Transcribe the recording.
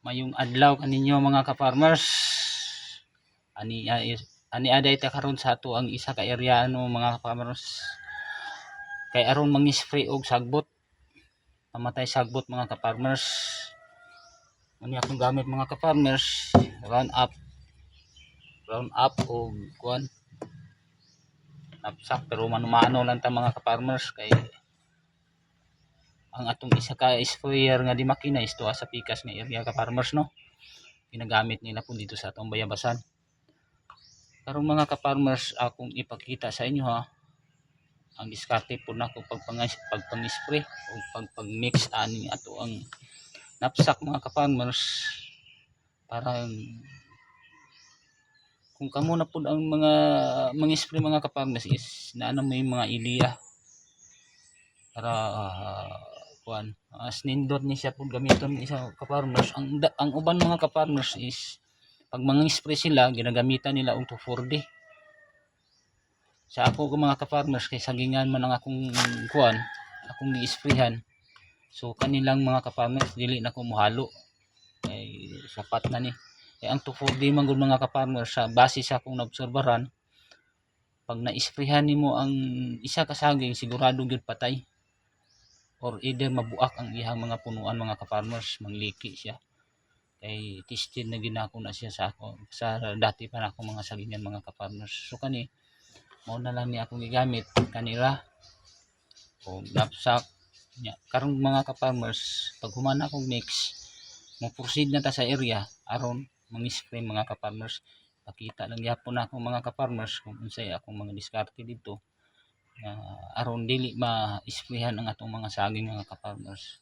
Mayong adlaw kaninyo mga ka-farmers. Ani aday ta karon sa ato ang isa ka area ano mga ka-farmers. Kay aron mangi-spray og sagbot. Pamatay sagbot mga ka-farmers. Ani akong gamit mga ka-farmers, round up og kuan. Napsak pero mano-mano lang ta mga ka-farmers kay ang atong isa ka sprayer nga di makina is tuwa sa pikas nga area ka-farmers no. Ginagamit nila po dito sa atong bayabasan. Karong mga ka-farmers akong ipakita sa inyo ha ang diskarte po nako pagpang-spray o pagpang-mix ani ato ang napsak mga ka-farmers para kung kamo na po ang mga spray mga ka-farmers is naano may mga ideya para kuan nindot ni siya po gamiton isa ka-farmers ang uban mga ka-farmers is pag mga spray sila ginagamitan nila og 2,4-D. Sa ako mga ka-farmers kay sagingan man ang akong kuan akong ni-sprayhan, so kanilang mga ka-farmers dili na ko mohalo kay sapat na ni. Ang 2,4-D man gud mga ka-farmers sa base sa akong naobserbahan, pag na-sprayhan nimo ang isa ka saging sigurado gyud patay or either mabuak ang ihang mga punuan mga ka-farmers, mangliki siya. Kay tested na ginako na siya sa ako sa dati pa na ako mga sagingan mga ka-farmers. So kani mao na lang ni akong gigamit kanila o knapsack nya. Karong mga ka-farmers pag humana akong mix mo proceed na ta sa area aron mangi-spray mga ka-farmers. Pakita lang gyapon na akong mga ka-farmers kung unsay akong mga diskarte dito aron dili ma-sprayhan ang atong mga saging mga ka-farmers.